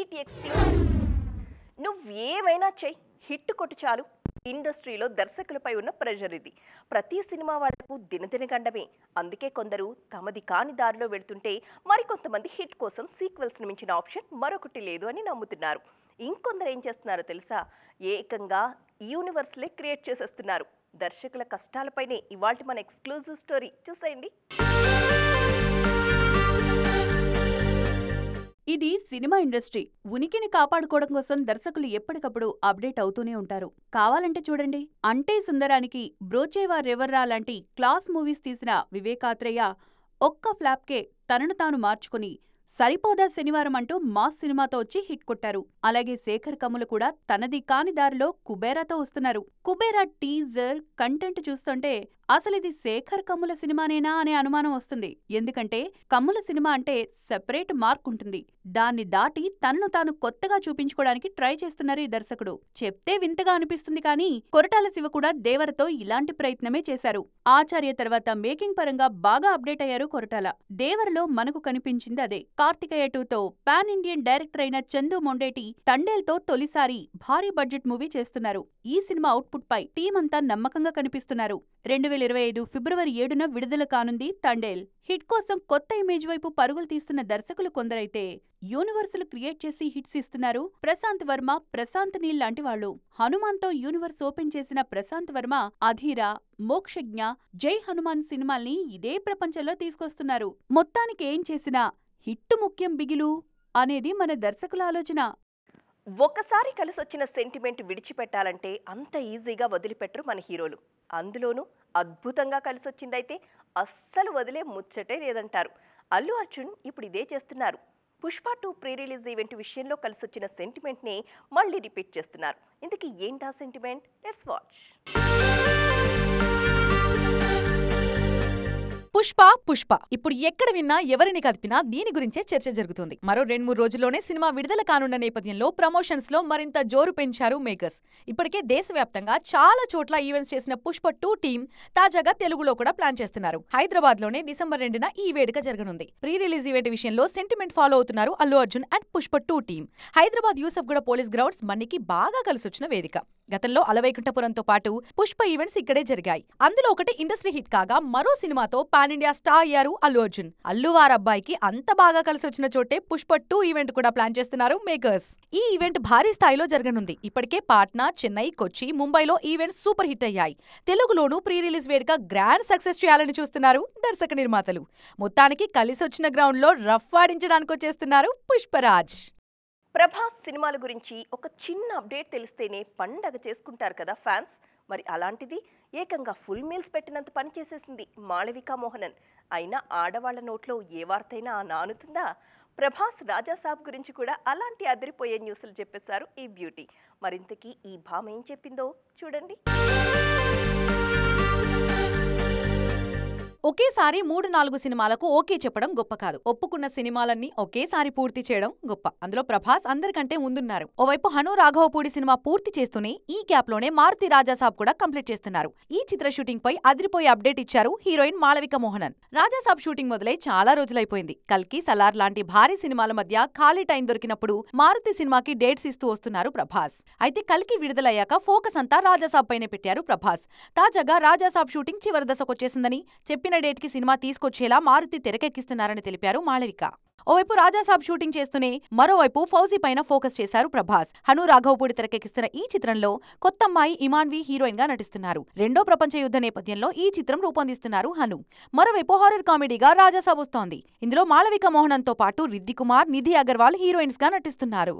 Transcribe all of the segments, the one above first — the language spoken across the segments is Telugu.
ఈటీ ఎక్స్క్లూసివ్. నువ్వేమైనా చెయ్యి, హిట్ కొట్టు చాలు. ఇండస్ట్రీలో దర్శకులపై ఉన్న ప్రెషర్ ఇది. ప్రతి సినిమా వాళ్లకు దినదిన గండమే. అందుకే కొందరు తమది కాని దారిలో వెళ్తుంటే మరికొంతమంది హిట్ కోసం సీక్వెల్స్ని మించిన ఆప్షన్ మరొకటి లేదు అని నమ్ముతున్నారు. ఇంకొందరు ఏం చేస్తున్నారో తెలుసా? ఏకంగా యూనివర్స్లే క్రియేట్ చేసేస్తున్నారు. దర్శకుల కష్టాలపైనే ఇవాల్టి మన ఎక్స్క్లూజివ్ స్టోరీ చూసేయండి. ఇది సినిమా ఇండస్ట్రీ. ఉనికిని కాపాడుకోవడం కోసం దర్శకులు ఎప్పటికప్పుడు అప్డేట్ అవుతూనే ఉంటారు. కావాలంటే చూడండి, అంటే సుందరానికి, బ్రోచేవారెవర్రా లాంటి క్లాస్ మూవీస్ తీసిన వివేకాత్రేయ ఒక్క ఫ్లాప్కే తనను తాను మార్చుకుని సరిపోదా శనివారం అంటూ మాస్ సినిమాతో వచ్చి హిట్ కొట్టారు. అలాగే శేఖర్ కమ్ముల కూడా తనది కాని దారిలో కుబేరాతో వస్తున్నారు. కుబేరా టీజర్ కంటెంట్ చూస్తుంటే అసలిది శేఖర్ కమ్ముల సినిమానేనా అనే అనుమానం వస్తుంది. ఎందుకంటే కమ్ముల సినిమా అంటే సెపరేట్ మార్క్ ఉంటుంది. దాన్ని దాటి తనను తాను కొత్తగా చూపించుకోవడానికి ట్రై చేస్తున్నారు ఈ దర్శకుడు. చెప్తే వింతగా అనిపిస్తుంది కానీ కొరటాల శివ కూడా దేవరతో ఇలాంటి ప్రయత్నమే చేశారు. ఆచార్య తర్వాత మేకింగ్ పరంగా బాగా అప్డేట్ అయ్యారు కొరటాల. దేవరలో మనకు కనిపించింది అదే. కార్తికేయ 2తో పాన్ ఇండియన్ డైరెక్టర్ అయిన చందు మొండేటి తండేల్తో తొలిసారి భారీ బడ్జెట్ మూవీ చేస్తున్నారు. ఈ సినిమా అవుట్పుట్ పై టీం అంతా నమ్మకంగా కనిపిస్తున్నారు. 2025 ఫిబ్రవరి 7న విడుదల కానుంది తండేల్. హిట్ కోసం కొత్త ఇమేజ్ వైపు పరుగులు తీస్తున్న దర్శకులు కొందరైతే యూనివర్సులు క్రియేట్ చేసి హిట్స్ ఇస్తున్నారు. ప్రశాంత్ వర్మ, ప్రశాంత్ నీల్ లాంటి వాళ్ళు. హనుమాన్తో యూనివర్స్ ఓపెన్ చేసిన ప్రశాంత్ వర్మ అధీరా, మోక్షజ్ఞ, జై హనుమాన్ సినిమాల్ని ఇదే ప్రపంచంలో తీసుకొస్తున్నారు. మొత్తానికి ఏం చేసినా హిట్టు ముఖ్యం బిగిలు అనేది మన దర్శకుల ఆలోచన. ఒకసారి కలిసొచ్చిన సెంటిమెంట్ విడిచిపెట్టాలంటే అంత ఈజీగా వదిలిపెట్టరు మన హీరోలు. అందులోనూ అద్భుతంగా కలిసొచ్చిందైతే అస్సలు వదిలే ముచ్చటే లేదంటారు. అల్లు అర్జున్ ఇప్పుడు ఇదే చేస్తున్నారు. పుష్ప 2 ప్రీ రిలీజ్ ఈవెంట్ విషయంలో కలిసొచ్చిన సెంటిమెంట్ని మళ్ళీ రిపీట్ చేస్తున్నారు. ఇంతకీ ఏంటా సెంటిమెంట్? Let's watch. పుష్ప ఇప్పుడు ఎక్కడ విన్నా ఎవరిని కదిపినా దీని గురించే చర్చ జరుగుతుంది. మరో 2-3 రోజుల్లోనే సినిమా విడుదల కానున్న నేపథ్యంలో ప్రమోషన్స్ లో మరింత జోరు పెంచారు మేకర్స్. ఇప్పటికే దేశవ్యాప్తంగా చాలా చోట్ల ఈవెంట్స్ చేసిన పుష్ప 2 టీం తాజాగా తెలుగులో కూడా ప్లాన్ చేస్తున్నారు. హైదరాబాద్ లోనే డిసెంబర్ 2న ఈ వేడుక జరగనుంది. ప్రీ రిలీజ్ ఈవెంట్ విషయంలో సెంటిమెంట్ ఫాలో అవుతున్నారు Allu Arjun and Pushpa 2 team. Hyderabad Yousufguda police grounds మన్నికి బాగా కలిసొచ్చిన వేదిక. గతంలో అలవైకుంఠపురంతో పాటు పుష్ప ఈవెంట్స్ ఇక్కడే జరిగాయి. అందులో ఒకటి ఇండస్ట్రీ హిట్ కాగా మరో సినిమాతో పాన్ ఇండియా స్టార్ అయ్యారు అల్లు అర్జున్. అల్లు వారబ్బాయికి అంత బాగా కలిసొచ్చిన చోటే పుష్ప 2 ఈవెంట్ కూడా ప్లాన్ చేస్తున్నారు మేకర్స్. ఈ ఈవెంట్ భారీ స్థాయిలో జరగనుంది. ఇప్పటికే పాట్నా, చెన్నై, కొచ్చి, ముంబైలో ఈవెంట్స్ సూపర్ హిట్ అయ్యాయి. తెలుగులోనూ ప్రీ రిలీజ్ వేడుక గ్రాండ్ సక్సెస్ చేయాలని చూస్తున్నారు దర్శక నిర్మాతలు. మొత్తానికి కలిసొచ్చిన గ్రౌండ్ లో రఫ్ ఆడించడానికి వచ్చేస్తున్నారు పుష్పరాజ్. ప్రభాస్ సినిమాల గురించి ఒక చిన్న అప్డేట్ తెలిస్తేనే పండగ చేసుకుంటారు కదా ఫ్యాన్స్. మరి అలాంటిది ఏకంగా ఫుల్ మీల్స్ పెట్టినంత పని చేసేసింది మాళవికా మోహనన్. అయినా ఆడవాళ్ల నోట్లో ఏ వార్తైనా నానుతుందా? ప్రభాస్ రాజాసాబ్ గురించి కూడా అలాంటి అదిరిపోయే న్యూస్లు చెప్పేశారు ఈ బ్యూటీ. మరింతకీ ఈ భామ ఏం చెప్పిందో చూడండి. ఒకేసారి 3-4 సినిమాలకు ఓకే చెప్పడం గొప్ప కాదు. ఒప్పుకున్న సినిమాలన్నీ ఒకేసారి పూర్తి చేయడం గొప్ప. అందులో ప్రభాస్ అందరికంటే ముందున్నారు. ఓవైపు హను రాఘవపూడి సినిమా పూర్తి చేస్తూనే ఈ గ్యాప్ లోనే మారుతి రాజాసాబ్ కూడా కంప్లీట్ చేస్తున్నారు. ఈ చిత్ర షూటింగ్ పై అదిరిపోయే అప్డేట్ ఇచ్చారు హీరోయిన్ మాళవిక మోహనన్. రాజాసాబ్ షూటింగ్ మొదలై చాలా రోజులైపోయింది. కల్కి, సలార్ లాంటి భారీ సినిమాల మధ్య ఖాళీ టైం దొరికినప్పుడు మారుతి సినిమాకి డేట్స్ ఇస్తూ వస్తున్నారు ప్రభాస్. అయితే కల్కి విడుదలయ్యాక ఫోకస్ అంతా రాజాసాబ్ పైనే పెట్టారు ప్రభాస్. తాజాగా రాజాసాబ్ షూటింగ్ చివరి దశకొచ్చేసిందని, చెప్పిన డేట్ కి సినిమా తీసుకొచ్చేలా మారుతి తెరకెక్కిస్తున్నారని తెలిపారు మాళవిక. ఓవైపు రాజాసాబ్ షూటింగ్ చేస్తూనే మరోవైపు ఫౌజీ పైన ఫోకస్ చేశారు ప్రభాస్. హను రాఘవపూడి తెరకెక్కిస్తున్న ఈ చిత్రంలో కొత్తమ్మాయి ఇమాన్వి హీరోయిన్ గా నటిస్తున్నారు. రెండో ప్రపంచ యుద్ధ నేపథ్యంలో ఈ చిత్రం రూపొందిస్తున్నారు హను. మరోవైపు హారర్ కామెడీగా రాజాసాబ్ వస్తోంది. ఇందులో మాళవిక మోహనన్ తో పాటు రిద్ది కుమార్, నిధి అగర్వాల్ హీరోయిన్స్ గా నటిస్తున్నారు.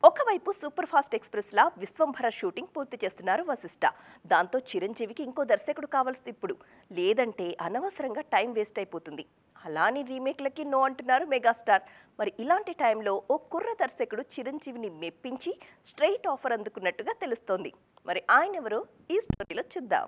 ఒకవైపు సూపర్ ఫాస్ట్ ఎక్స్ప్రెస్ లా విశ్వంభర షూటింగ్ పూర్తి చేస్తున్నారు వశిష్ఠ. దాంతో చిరంజీవికి ఇంకో దర్శకుడు కావాల్సి ఇప్పుడు. లేదంటే అనవసరంగా టైం వేస్ట్ అయిపోతుంది. అలాని రీమేక్లకి నో అంటున్నారు మెగాస్టార్. మరి ఇలాంటి టైంలో ఓ కుర్ర దర్శకుడు చిరంజీవిని మెప్పించి స్ట్రైట్ ఆఫర్ అందుకున్నట్టుగా తెలుస్తోంది. మరి ఆయన ఎవరో ఈ స్టోరీలో చూద్దాం.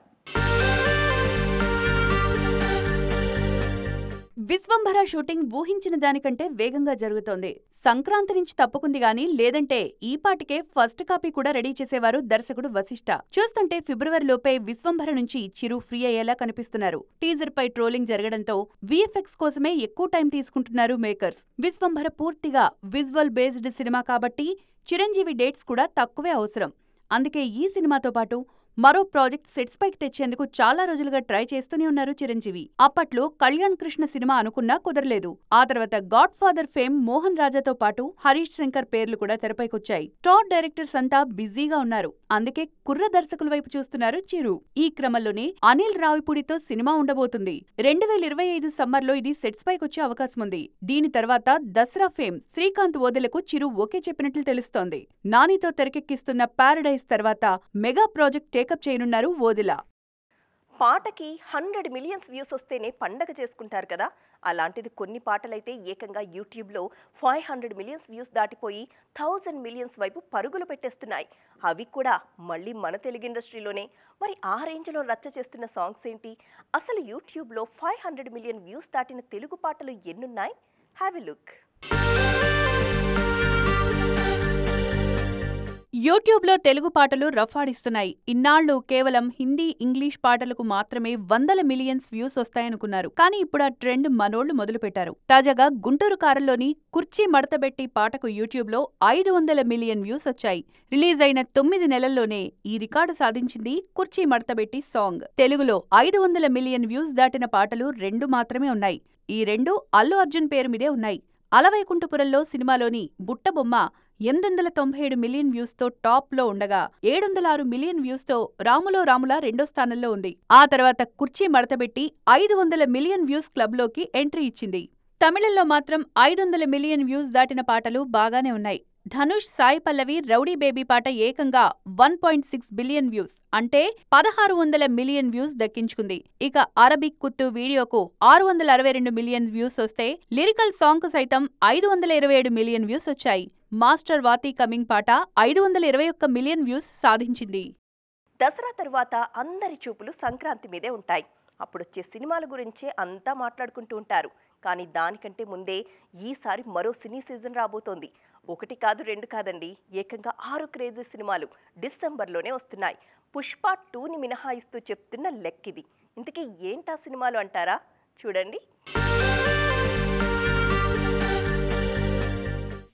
విశ్వంభర షూటింగ్ ఊహించిన దానికంటే వేగంగా జరుగుతోంది. సంక్రాంతి నుంచి తప్పుకుంది గాని లేదంటే ఈ పాటికే ఫస్ట్ కాపీ కూడా రెడీ చేసేవారు దర్శకుడు వశిష్ఠ. చూస్తుంటే ఫిబ్రవరిలోపే విశ్వంభర నుంచి చిరు ఫ్రీ అయ్యేలా కనిపిస్తున్నారు. టీజర్ పై ట్రోలింగ్ జరగడంతో విఎఫ్ఎక్స్ కోసమే ఎక్కువ టైం తీసుకుంటున్నారు మేకర్స్. విశ్వంభర పూర్తిగా విజువల్ బేస్డ్ సినిమా కాబట్టి చిరంజీవి డేట్స్ కూడా తక్కువే అవసరం. అందుకే ఈ సినిమాతో పాటు మరో ప్రాజెక్ట్ సెట్స్ పైకి తెచ్చేందుకు చాలా రోజులుగా ట్రై చేస్తూనే ఉన్నారు చిరంజీవి. అప్పట్లో కళ్యాణ్ కృష్ణ సినిమా అనుకున్నా కుదరలేదు. ఆ తర్వాత గాడ్ ఫాదర్ ఫేమ్ మోహన్ రాజాతో పాటు హరీష్ శంకర్ పేర్లు కూడా తెరపైకొచ్చాయి. స్టార్ డైరెక్టర్స్ అంతా బిజీగా ఉన్నారు. అందుకే కుర్ర దర్శకుల వైపు చూస్తున్నారు చిరు. ఈ క్రమంలోనే అనిల్ రావిపూడితో సినిమా ఉండబోతుంది. 2025 సమ్మర్లో ఇది సెట్స్ పైకొచ్చే అవకాశం ఉంది. దీని తర్వాత దసరా ఫేమ్ శ్రీకాంత్ ఓదెలకు చిరు ఓకే చెప్పినట్లు తెలుస్తోంది. నానితో తెరకెక్కిస్తున్న పారడైజ్ తర్వాత మెగా ప్రాజెక్ట్ టేకప్ చేయనున్నారు ఓదెల. పాటకి 100 మిలియన్స్ వ్యూస్ వస్తేనే పండగ చేసుకుంటారు కదా. అలాంటిది కొన్ని పాటలైతే ఏకంగా యూట్యూబ్లో 500 మిలియన్స్ వ్యూస్ దాటిపోయి 1000 మిలియన్స్ వైపు పరుగులు పెట్టేస్తున్నాయి. అవి కూడా మళ్ళీ మన తెలుగు ఇండస్ట్రీలోనే. మరి ఆ రేంజ్లో రచ్చ చేస్తున్న సాంగ్స్ ఏంటి? అసలు యూట్యూబ్లో 500 మిలియన్ వ్యూస్ దాటిన తెలుగు పాటలు ఎన్నున్నాయి? Have a look. యూట్యూబ్లో తెలుగు పాటలు రఫాడిస్తున్నాయి. ఇన్నాళ్లు కేవలం హిందీ, ఇంగ్లీష్ పాటలకు మాత్రమే 100 మిలియన్స్ వ్యూస్ వస్తాయనుకున్నారు. కానీ ఇప్పుడు ఆ ట్రెండ్ మనోళ్లు మొదలుపెట్టారు. తాజాగా గుంటూరు కారంలోని కుర్చీ మడతబెట్టి పాటకు యూట్యూబ్లో 500 మిలియన్ వ్యూస్ వచ్చాయి. రిలీజ్ అయిన 9 నెలల్లోనే ఈ రికార్డు సాధించింది కుర్చీ మడతబెట్టి సాంగ్. తెలుగులో 500 మిలియన్ వ్యూస్ దాటిన పాటలు 2 మాత్రమే ఉన్నాయి. ఈ 2 అల్లు అర్జున్ పేరు మీదే ఉన్నాయి. అలవైకుంఠపురంలో సినిమాలోని బుట్టబొమ్మ 897 మిలియన్ వ్యూస్తో టాప్లో ఉండగా 706 మిలియన్ వ్యూస్తో రాములో రాముల రెండో స్థానంలో ఉంది. ఆ తర్వాత కుర్చీ మడతబెట్టి 500 మిలియన్ వ్యూస్ క్లబ్లోకి ఎంట్రీ ఇచ్చింది. తమిళంలో మాత్రం 500 మిలియన్ వ్యూస్ దాటిన పాటలు బాగానే ఉన్నాయి. ధనుష్, సాయి పల్లవి రౌడీ బేబీ పాట ఏకంగా 1.6 బిలియన్ వ్యూస్ అంటే 1600 మిలియన్ వ్యూస్ దక్కించుకుంది. ఇక అరబిక్ కుత్తు వీడియోకు 662 మిలియన్ వ్యూస్ వస్తే లిరికల్ సాంగ్కు సైతం 527 మిలియన్ వ్యూస్ వచ్చాయి. మాస్టర్ వాతి కమింగ్ పాట 521 మిలియన్ వ్యూస్ సాధించింది. దసరా తరువాత అందరి చూపులు సంక్రాంతి మీదే ఉంటాయి. అప్పుడొచ్చే సినిమాల గురించే అంతా మాట్లాడుకుంటూ ఉంటారు. కానీ దానికంటే ముందే ఈసారి మరో సినీ సీజన్ రాబోతోంది. 1 కాదు 2 కాదండి, ఏకంగా 6 క్రేజీ సినిమాలు డిసెంబర్లోనే వస్తున్నాయి. పుష్ప 2ని మినహాయిస్తూ చెప్తున్న లెక్కిది. ఇంతకీ ఏంటా సినిమాలు అంటారా? చూడండి.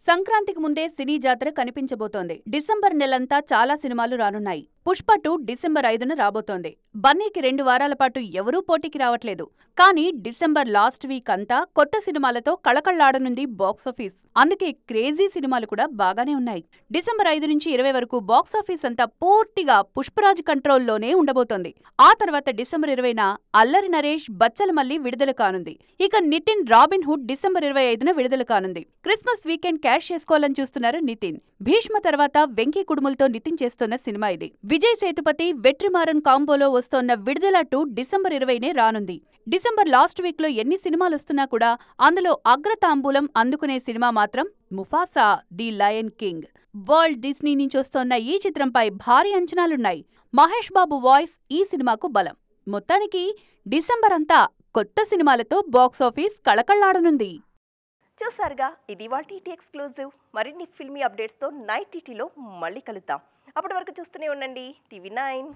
సంక్రాంతికి ముందే సినీ జాతర కనిపించబోతోంది. డిసెంబర్ నెలంతా చాలా సినిమాలు రానున్నాయి. పుష్ప 2 డిసెంబర్ 5న రాబోతోంది. బన్నీకి 2 వారాల పాటు ఎవరూ పోటీకి రావట్లేదు. కానీ డిసెంబర్ లాస్ట్ వీక్ అంతా కొత్త సినిమాలతో కళకళ్లాడనుంది బాక్సాఫీస్. అందుకే క్రేజీ సినిమాలు కూడా బాగానే ఉన్నాయి. డిసెంబర్ 5 నుంచి 20 వరకు బాక్సాఫీస్ అంతా పూర్తిగా పుష్పరాజ్ కంట్రోల్లోనే ఉండబోతోంది. ఆ తర్వాత డిసెంబర్ 20న అల్లరి నరేష్, బచ్చలమల్లి విడుదల కానుంది. ఇక నితిన్ రాబిన్ హుడ్ డిసెంబర్ 25న విడుదల కానుంది. క్రిస్మస్ వీకెండ్ క్యాష్ చేసుకోవాలని చూస్తున్నారు నితిన్. భీష్మ తర్వాత వెంకీ కుడుములతో నితిన్ చేస్తున్న సినిమా ఇది. విజయ్ సేతుపతి, వెట్రిమారన్ కాంబోలో వస్తోన్న విడుదల 2 డిసెంబర్ 20నే రానుంది. డిసెంబర్ లాస్ట్ వీక్లో ఎన్ని సినిమాలొస్తున్నా కూడా అందులో అగ్రతాంబూలం అందుకునే సినిమా మాత్రం Mufasa the lion king. World Disney నుంచి వస్తోన్న ఈ చిత్రంపై భారీ అంచనాలున్నాయి. మహేష్ బాబు వాయిస్ ఈ సినిమాకు బలం. మొత్తానికి డిసెంబర్ అంతా కొత్త సినిమాలతో బాక్సాఫీస్ కళకళ్లాడనుంది. చూసారుగా, ఇది ఇవాళ టీటీ ఎక్స్క్లూజివ్. మరిన్ని ఫిల్మీ అప్డేట్స్తో నైట్ టీటీలో మళ్ళీ కలుద్దాం. అప్పటి వరకు చూస్తూనే ఉండండి టీవీ 9.